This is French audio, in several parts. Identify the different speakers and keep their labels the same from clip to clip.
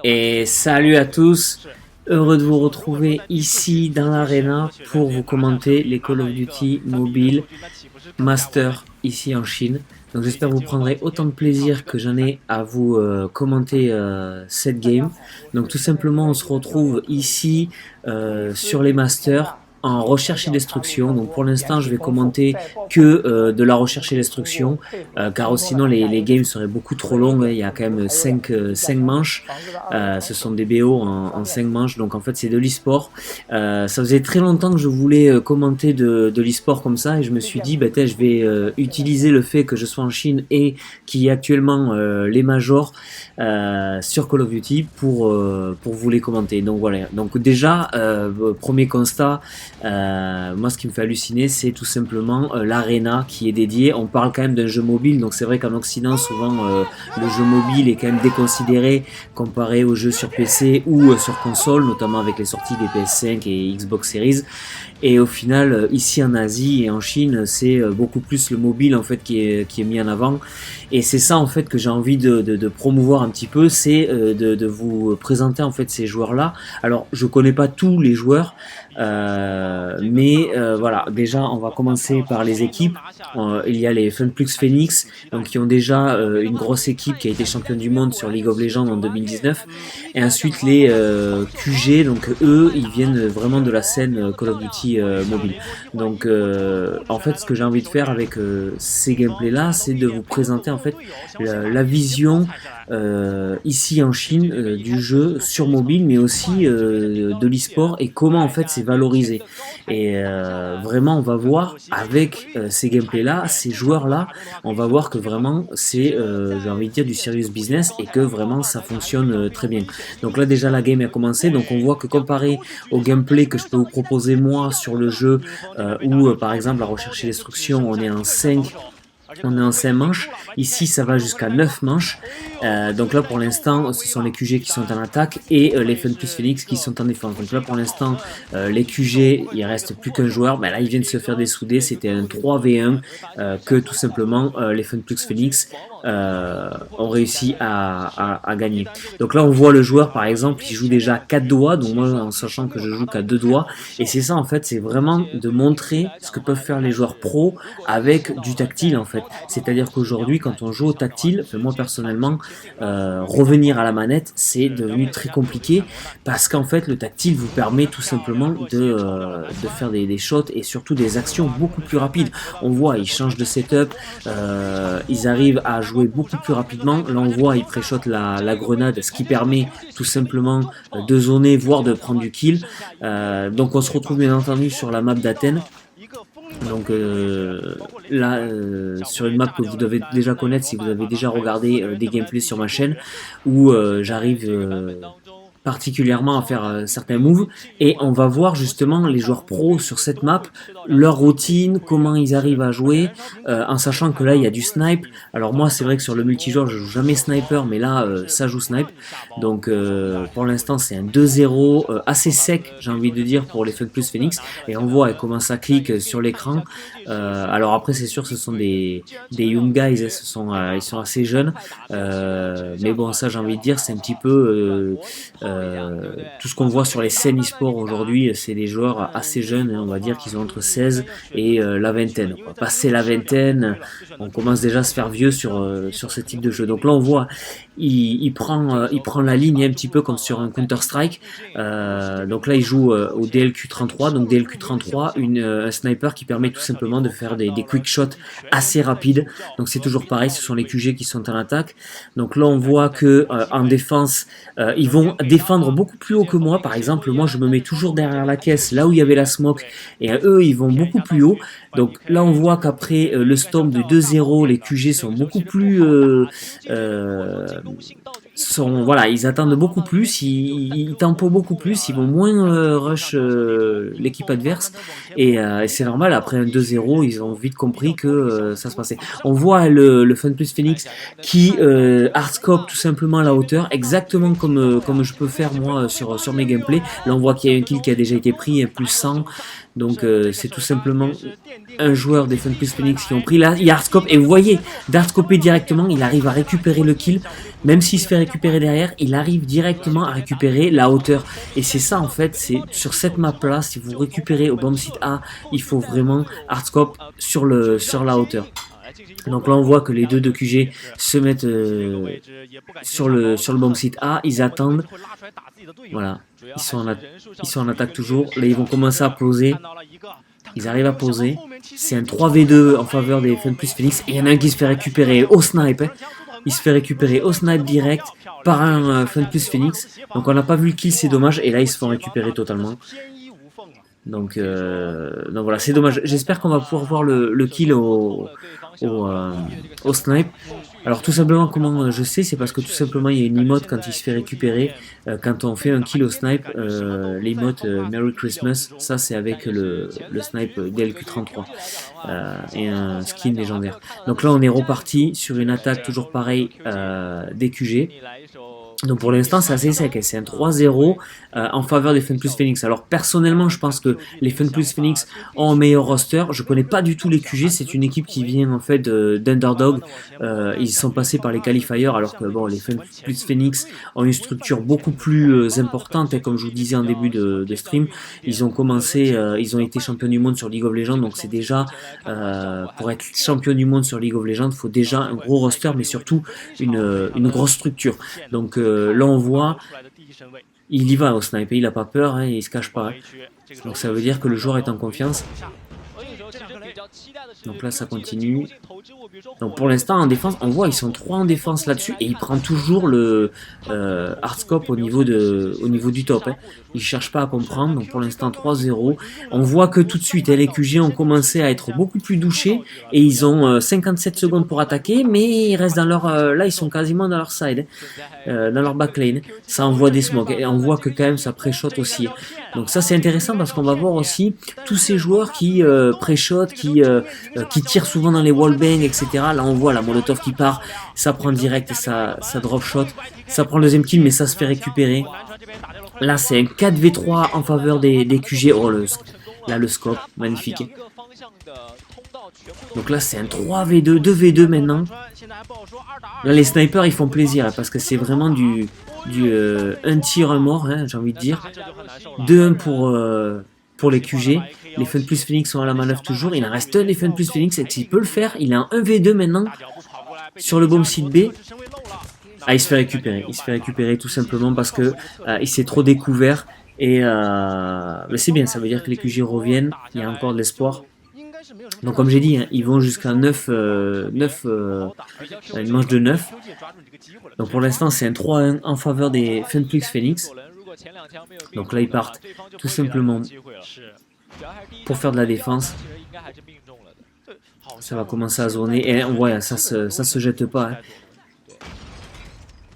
Speaker 1: Et salut à tous, heureux de vous retrouver ici dans l'arena pour vous commenter les Call of Duty Mobile Master ici en Chine. Donc j'espère que vous prendrez autant de plaisir que j'en ai à vous commenter cette game. Donc tout simplement on se retrouve ici sur les Masters en recherche et destruction. Donc pour l'instant je vais commenter que de la recherche et destruction car sinon les games seraient beaucoup trop longues. Il y a quand même 5 manches, ce sont des BO en 5 manches, donc en fait c'est de l'e-sport. Ça faisait très longtemps que je voulais commenter de l'e-sport comme ça et je me suis dit bah, je vais utiliser le fait que je sois en Chine et qu'il y ait actuellement les majors sur Call of Duty pour vous les commenter. Donc voilà, donc déjà premier constat, moi ce qui me fait halluciner c'est tout simplement l'arena qui est dédiée. On parle quand même d'un jeu mobile, donc c'est vrai qu'en Occident souvent le jeu mobile est quand même déconsidéré comparé aux jeux sur PC ou sur console, notamment avec les sorties des PS5 et Xbox Series. Et au final, ici en Asie et en Chine, c'est beaucoup plus le mobile en fait qui est mis en avant. Et c'est ça en fait que j'ai envie de promouvoir un petit peu, c'est de vous présenter en fait ces joueurs-là. Alors, je connais pas tous les joueurs, mais voilà. Déjà, on va commencer par les équipes. Il y a les Funplux Phoenix, donc qui ont déjà une grosse équipe qui a été championne du monde sur League of Legends en 2019. Et ensuite les QG, donc eux, ils viennent vraiment de la scène Call of Duty mobile. Donc en fait ce que j'ai envie de faire avec ces gameplays là, c'est de vous présenter en fait la vision ici en Chine du jeu sur mobile, mais aussi de l'e-sport et comment en fait c'est valorisé. Et vraiment on va voir avec ces gameplays là, ces joueurs là, on va voir que vraiment c'est j'ai envie de dire du serious business et que vraiment ça fonctionne très bien. Donc là déjà la game a commencé, donc on voit que comparé au gameplay que je peux vous proposer moi sur le jeu où par exemple la recherche et destruction on est en 5 manches, ici ça va jusqu'à 9 manches, donc là pour l'instant ce sont les QG qui sont en attaque et les Funplus Phoenix qui sont en défense. Donc là pour l'instant les QG il reste plus qu'un joueur, mais là ils viennent de se faire dessouder, c'était un 3v1 que tout simplement les Funplus Phoenix ont réussi à gagner. Donc là on voit le joueur par exemple il joue déjà 4 doigts, donc moi en sachant que je joue qu'à 2 doigts, et c'est ça en fait, c'est vraiment de montrer ce que peuvent faire les joueurs pros avec du tactile en fait. C'est-à-dire qu'aujourd'hui quand on joue au tactile, moi personnellement revenir à la manette c'est devenu très compliqué parce qu'en fait le tactile vous permet tout simplement de faire des shots et surtout des actions beaucoup plus rapides. On voit ils changent de setup, ils arrivent à jouer beaucoup plus rapidement. Là on voit ils pré-shot la grenade, ce qui permet tout simplement de zoner voire de prendre du kill. Donc on se retrouve bien entendu sur la map d'Athènes. Donc là sur une map que vous devez déjà connaître si vous avez déjà regardé des gameplays sur ma chaîne où j'arrive particulièrement à faire certains moves, et on va voir justement les joueurs pros sur cette map, leur routine, comment ils arrivent à jouer, en sachant que là il y a du snipe. Alors moi c'est vrai que sur le multijoueur je joue jamais sniper, mais là ça joue snipe, donc pour l'instant c'est un 2-0 assez sec j'ai envie de dire pour les Funplus Phoenix, et on voit comment ça clique sur l'écran. Alors après c'est sûr ce sont des young guys, ils sont assez jeunes, mais bon ça j'ai envie de dire c'est un petit peu tout ce qu'on voit sur les scènes e-sport aujourd'hui, c'est des joueurs assez jeunes, on va dire qu'ils ont entre 16 et la vingtaine. Passer la vingtaine, on commence déjà à se faire vieux sur ce type de jeu. Donc là on voit, il prend la ligne un petit peu comme sur un Counter-Strike. Donc là il joue au DLQ-33, donc DLQ-33, un sniper qui permet tout simplement de faire des quick shots assez rapides. Donc c'est toujours pareil, ce sont les QG qui sont en attaque. Donc là on voit que en défense, ils vont défendre beaucoup plus haut que moi. Par exemple, moi je me mets toujours derrière la caisse, là où il y avait la smoke, et eux ils vont beaucoup plus haut. Donc là on voit qu'après le storm de 2-0, les QG sont beaucoup plus voilà, ils attendent beaucoup plus, ils tempo beaucoup plus, ils vont moins rush l'équipe adverse et c'est normal, après un 2-0 ils ont vite compris que ça se passait. On voit le FunPlus Phoenix qui hardscope tout simplement à la hauteur, exactement comme je peux faire moi sur mes gameplays. Là on voit qu'il y a un kill qui a déjà été pris, plus 100, donc c'est tout simplement un joueur des FunPlus Phoenix qui ont pris là, il hardscope et vous voyez, d'hardscoper directement, il arrive à récupérer le kill, même s'il se fait récupérer derrière, il arrive directement à récupérer la hauteur. Et c'est ça en fait, c'est sur cette map là, si vous récupérez au bomb site A, il faut vraiment hardscope sur la hauteur. Donc là on voit que les deux de QG se mettent sur le bomb site A, ils attendent, voilà, ils sont en attaque toujours, là ils vont commencer à poser, ils arrivent à poser, c'est un 3v2 en faveur des FunPlus Phoenix, et il y en a un qui se fait récupérer au snipe, il se fait récupérer au snipe direct par un FunPlus Phoenix, donc on n'a pas vu le kill, c'est dommage, et là ils se font récupérer totalement. Donc voilà, c'est dommage. J'espère qu'on va pouvoir voir le kill au snipe. Alors tout simplement, comment je sais, c'est parce que tout simplement il y a une emote quand il se fait récupérer, quand on fait un kill au snipe, l'emote Merry Christmas, ça c'est avec le snipe DLQ33 et un skin légendaire. Donc là on est reparti sur une attaque toujours pareil DQG. Donc pour l'instant c'est assez sec, c'est un 3-0 en faveur des FunPlus Phoenix. Alors personnellement je pense que les FunPlus Phoenix ont un meilleur roster, je connais pas du tout les QG, c'est une équipe qui vient en fait d'Underdog, ils sont passés par les qualifiers alors que bon, les FunPlus Phoenix ont une structure beaucoup plus importante, et comme je vous disais en début de stream, ils ont commencé, ils ont été champions du monde sur League of Legends, donc c'est déjà, pour être champion du monde sur League of Legends, il faut déjà un gros roster mais surtout une grosse structure. Donc là on voit, il y va au sniper, il a pas peur, hein, il se cache pas. Donc ça veut dire que le joueur est en confiance. Donc là ça continue. Donc pour l'instant en défense, on voit ils sont 3 en défense là-dessus et il prend toujours le hardscope au niveau du top. Hein. Il cherche pas à comprendre, donc pour l'instant 3-0. On voit que tout de suite les QG ont commencé à être beaucoup plus douchés et ils ont 57 secondes pour attaquer, mais ils restent dans leur... là ils sont quasiment dans leur side, dans leur backline. Ça envoie des smokes et on voit que quand même ça pré-shot aussi. Donc ça c'est intéressant parce qu'on va voir aussi tous ces joueurs qui pré-shot, qui tirent souvent dans les wallbangs, etc. Là on voit la Molotov qui part, ça prend direct et ça drop shot, ça prend le deuxième kill mais ça se fait récupérer. Là c'est un 4v3 en faveur des QG, oh là le scope, magnifique. Donc là c'est un 3v2, 2v2 maintenant. Là les snipers ils font plaisir parce que c'est vraiment un tir un mort, hein, j'ai envie de dire. 2-1 pour les QG. Les FunPlus Phoenix sont à la manœuvre toujours. Il en reste un des FunPlus Phoenix et s'il peut le faire, il est en 1v2 maintenant sur le bomb site B. Ah, il se fait récupérer. Il se fait récupérer tout simplement parce que il s'est trop découvert. Et mais c'est bien, ça veut dire que les QG reviennent. Il y a encore de l'espoir. Donc comme j'ai dit, hein, ils vont jusqu'à 9, une manche de 9. Donc pour l'instant c'est un 3-1 en faveur des FunPlus Phoenix. Donc là ils partent tout simplement pour faire de la défense. Ça va commencer à zoner et on voit ça se jette pas. Hein.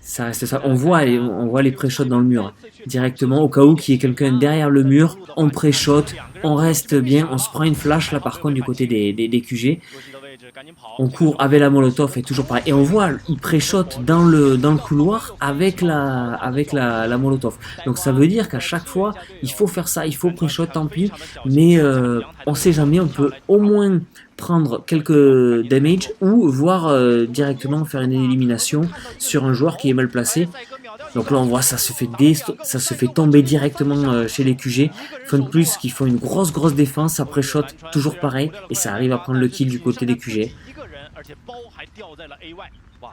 Speaker 1: Ça reste ça. On voit les pré-shots dans le mur directement au cas où qu'il y ait quelqu'un derrière le mur. On pré-shot, on reste bien, on se prend une flash là par contre du côté des QG. On court avec la Molotov et toujours pareil. Et on voit, il pré-shot dans le couloir avec la Molotov. Donc ça veut dire qu'à chaque fois, il faut faire ça, il faut pré-shot, tant pis. Mais on sait jamais, on peut au moins prendre quelques damage ou voir directement faire une élimination sur un joueur qui est mal placé. Donc là on voit ça se fait tomber directement chez les QG. FunPlus qui font une grosse défense, après shot toujours pareil et ça arrive à prendre le kill du côté des QG.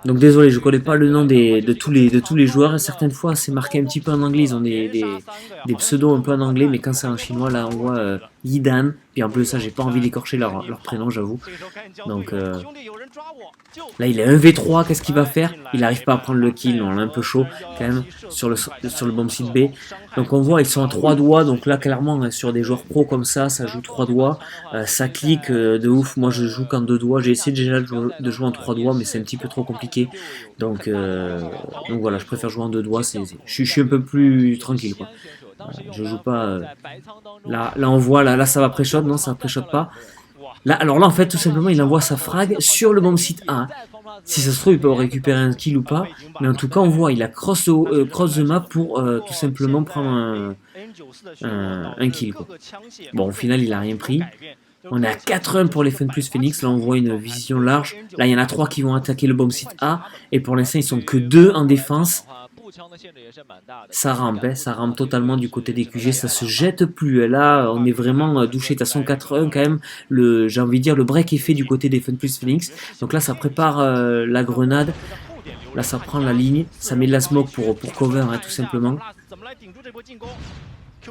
Speaker 1: Donc désolé, je connais pas le nom de tous les joueurs. Certaines fois c'est marqué un petit peu en anglais, ils ont des pseudos un peu en anglais, mais quand c'est en chinois là on voit Yidan. Puis en plus de ça, j'ai pas envie d'écorcher leur prénom, j'avoue. Donc là, il est 1v3, qu'est-ce qu'il va faire? Il n'arrive pas à prendre le kill, on est un peu chaud quand même sur le bomb site B. Donc on voit, ils sont à 3 doigts, donc là clairement sur des joueurs pro comme ça joue 3 doigts. Ça clique de ouf, moi je joue qu'en 2 doigts, j'ai essayé déjà de jouer en 3 doigts, mais c'est un petit peu trop compliqué. Donc voilà, je préfère jouer en 2 doigts, je suis un peu plus tranquille quoi. Je joue pas. Là on voit, là ça va pré-shot, non ça pré-shot pas. Là, alors là en fait tout simplement il envoie sa frag sur le bomb site A. Si ça se trouve il peut récupérer un kill ou pas, mais en tout cas on voit il a cross the map pour tout simplement prendre un kill quoi. Bon au final il a rien pris. On est à 4-1 pour les Fun Plus Phoenix, là on voit une vision large. Là il y en a 3 qui vont attaquer le bomb site A, et pour l'instant ils sont que 2 en défense. Ça rampe totalement du côté des QG, ça se jette plus. Là, on est vraiment douché. T'as son 4-1 quand même. J'ai envie de dire, le break est fait du côté des Fun Plus Phoenix. Donc là, ça prépare la grenade. Là, ça prend la ligne. Ça met de la smoke pour cover, hein, tout simplement.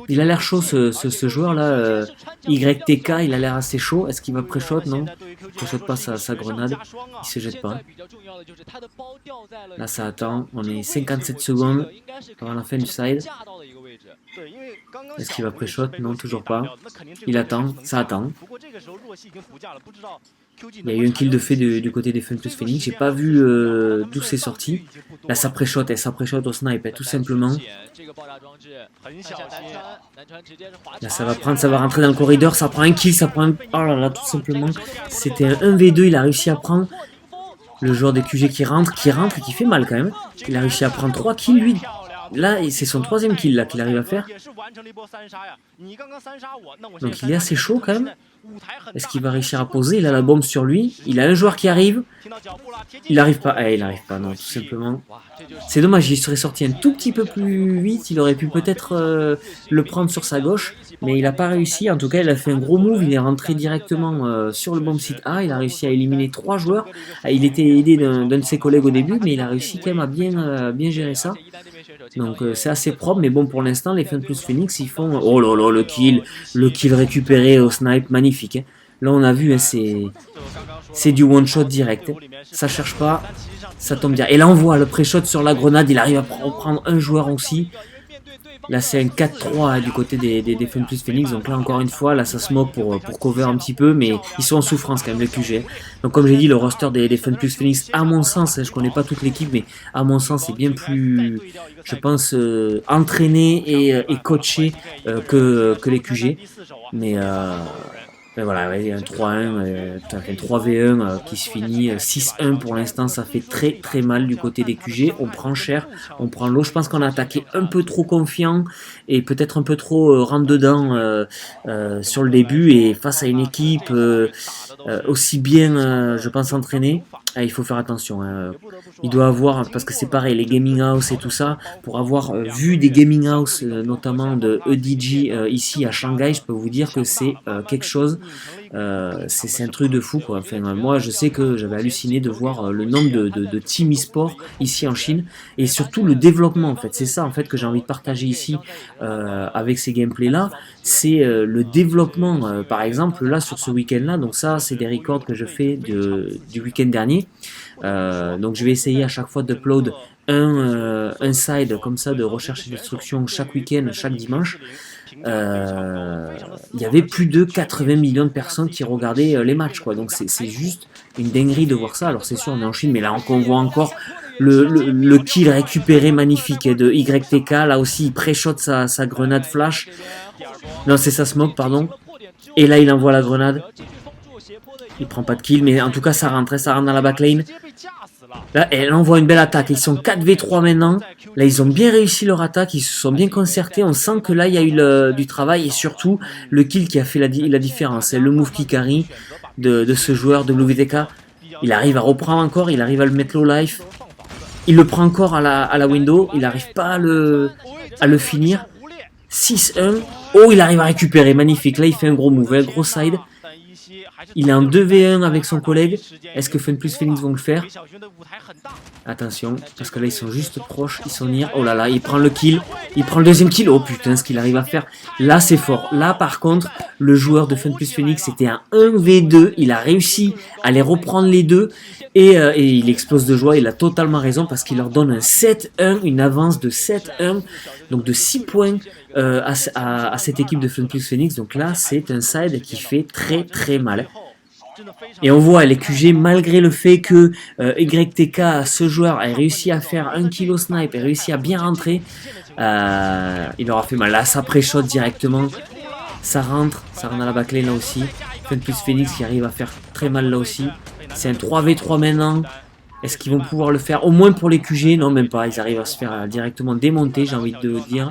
Speaker 1: Il a l'air chaud ce joueur là, YTK, il a l'air assez chaud. Est-ce qu'il va pré-shot? Non, il pré-shot pas sa grenade, il se jette pas. Là ça attend, on est 57 secondes avant la fin du side. Est-ce qu'il va pré-shot? Non, toujours pas. Il attend, ça attend. Il y a eu un kill de fait du côté des Fun Plus Phoenix, j'ai pas vu d'où c'est sorti. Là ça pré-shot, au snipe, tout simplement. Là ça va rentrer dans le corridor, ça prend un kill, ça prend un... Oh là là, tout simplement. C'était un 1v2, il a réussi à prendre le joueur des QG qui rentre et qui fait mal quand même. Il a réussi à prendre 3 kills lui. Là, c'est son 3e kill là qu'il arrive à faire. Donc il est assez chaud quand même. Est-ce qu'il va réussir à poser? Il a la bombe sur lui. Il a un joueur qui arrive. Il n'arrive pas. Il n'arrive pas, non, tout simplement. C'est dommage, il serait sorti un tout petit peu plus vite. Il aurait pu peut-être le prendre sur sa gauche. Mais il n'a pas réussi. En tout cas, il a fait un gros move. Il est rentré directement sur le bomb site A. Il a réussi à éliminer 3 joueurs. Il était aidé d'un de ses collègues au début, mais il a réussi quand même à bien gérer ça. Donc c'est assez propre, mais bon pour l'instant les Fun Plus Phoenix ils font... Oh là là, le kill récupéré au snipe, magnifique. Hein. Là on a vu, hein, c'est du one shot direct. Hein. Ça cherche pas, ça tombe bien. Et là on voit le pré-shot sur la grenade, il arrive à prendre un joueur aussi. Là c'est un 4-3 hein, du côté des Fun Plus Phoenix, donc là encore une fois, là ça smoke pour cover un petit peu, mais ils sont en souffrance quand même les QG. Donc comme j'ai dit, le roster des Fun Plus Phoenix, à mon sens, hein, je connais pas toute l'équipe, mais à mon sens c'est bien plus, je pense, entraîné et coaché que les QG. Mais voilà, ouais, un 3-1, un 3v1 qui se finit 6-1 pour l'instant, ça fait très très mal du côté des QG. On prend cher, on prend l'eau. Je pense qu'on a attaqué un peu trop confiant et peut-être un peu trop rentre dedans sur le début, et face à une équipe aussi bien, je pense, entraînée. Il faut faire attention. Hein. Il doit avoir, parce que c'est pareil, les gaming house et tout ça, pour avoir vu des gaming house, notamment de EDG ici à Shanghai, je peux vous dire que c'est quelque chose. C'est un truc de fou quoi. Enfin, moi je sais que j'avais halluciné de voir le nombre de team e-sport ici en Chine, et surtout le développement en fait. C'est ça en fait que j'ai envie de partager ici avec ces gameplays là. C'est le développement, par exemple là sur ce week-end là, donc ça c'est des records que je fais du week-end dernier. Donc je vais essayer à chaque fois d'upload un side comme ça de recherche et d'instruction chaque week-end, chaque dimanche. Il y avait plus de 80 millions de personnes qui regardaient les matchs quoi. Donc c'est juste une dinguerie de voir ça. Alors c'est sûr on est en Chine, mais là on voit encore le kill récupéré magnifique de YTK. Là aussi il pré-shot sa grenade flash. Non c'est sa smoke pardon. Et là il envoie la grenade. Il prend pas de kill, mais en tout cas ça rentre dans la backlane. Là, elle envoie une belle attaque. Ils sont 4v3 maintenant. Là, ils ont bien réussi leur attaque. Ils se sont bien concertés. On sent que là, il y a eu du travail. Et surtout, le kill qui a fait la différence. C'est le move qui carry de ce joueur de l'UVTK. Il arrive à reprendre encore. Il arrive à le mettre low life. Il le prend encore à la window. Il n'arrive pas à le finir. 6-1. Oh, il arrive à récupérer. Magnifique. Là, il fait un gros move. Un gros side. Il est en 2v1 avec son collègue. Est-ce que Fun Plus Phoenix vont le faire? Attention, parce que là ils sont juste proches, ils sont near. Oh là là, il prend le kill, il prend le deuxième kill. Oh putain, ce qu'il arrive à faire. Là c'est fort. Là par contre, le joueur de Fun Plus Phoenix, c'était un 1v2. Il a réussi à les reprendre les deux. Et il explose de joie, il a totalement raison parce qu'il leur donne un 7-1, une avance de 7-1, donc de 6 points à cette équipe de Fun Plus Phoenix. Donc là, c'est un side qui fait très très mal. Et on voit les QG, malgré le fait que YTK, ce joueur, a réussi à faire 1 kilo snipe, a réussi à bien rentrer, il leur a fait mal. Là, ça pré-shot directement, ça rentre à la backlane là aussi. Fun Plus Phoenix qui arrive à faire très mal là aussi. C'est un 3v3 maintenant. Est-ce qu'ils vont pouvoir le faire? Au moins pour les QG, non même pas. Ils arrivent à se faire directement démonter, j'ai envie de dire.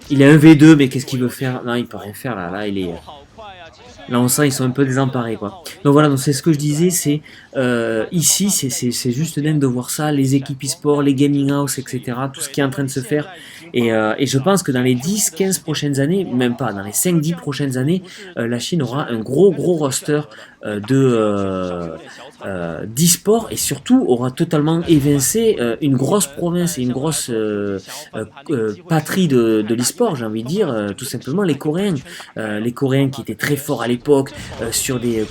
Speaker 1: Il est 1v2, mais qu'est-ce qu'il veut faire? Non, il peut rien faire là. Là, il est... Là, on sent ils sont un peu désemparés, quoi. Donc voilà, donc c'est ce que je disais, c'est ici, c'est juste dingue de voir ça, les équipes e-sport, les gaming house, etc., tout ce qui est en train de se faire. Et je pense que dans les 10-15 prochaines années, même pas, dans les 5-10 prochaines années, la Chine aura un gros roster d'e-sport et surtout aura totalement évincé une grosse province et une grosse patrie de l'e-sport, j'ai envie de dire, tout simplement les Coréens. Les Coréens qui étaient très forts à l'époque sur des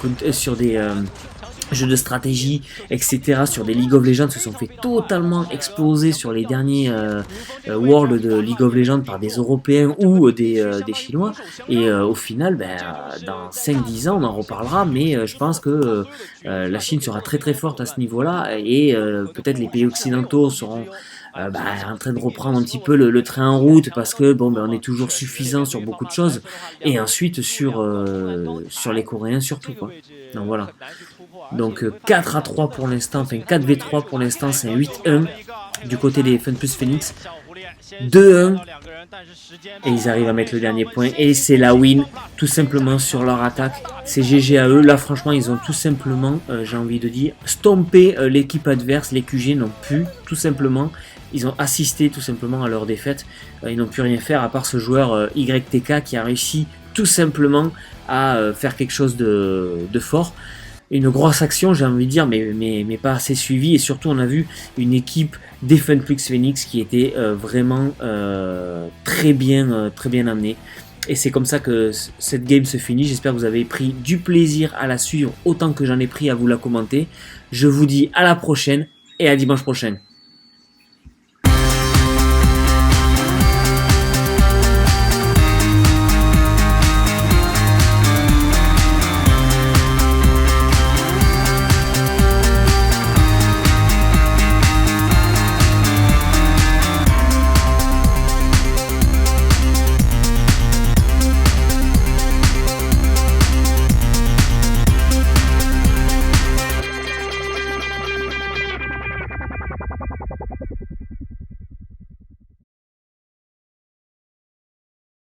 Speaker 1: jeux de stratégie, etc., sur des League of Legends, se sont fait totalement exploser sur les derniers Worlds de League of Legends par des Européens ou des Chinois. Et au final, dans 5-10 ans, on en reparlera, mais je pense que la Chine sera très très forte à ce niveau-là, et peut-être les pays occidentaux seront en train de reprendre un petit peu le train en route parce que on est toujours suffisant sur beaucoup de choses, et ensuite sur les Coréens surtout, quoi. Donc voilà. Donc 4-3 pour l'instant, enfin 4v3 pour l'instant, c'est un 8-1 du côté des Fun Plus Phoenix. 2-1 et ils arrivent à mettre le dernier point et c'est la win tout simplement sur leur attaque. C'est GG à eux. Là franchement ils ont tout simplement, j'ai envie de dire, stompé l'équipe adverse. Les QG n'ont pu, tout simplement, ils ont assisté tout simplement à leur défaite. Ils n'ont pu rien faire à part ce joueur YTK qui a réussi tout simplement à faire quelque chose de fort. Une grosse action, j'ai envie de dire, mais pas assez suivie. Et surtout, on a vu une équipe des Fun Plus Phoenix qui était vraiment très bien amenée. Et c'est comme ça que cette game se finit. J'espère que vous avez pris du plaisir à la suivre autant que j'en ai pris à vous la commenter. Je vous dis à la prochaine et à dimanche prochain.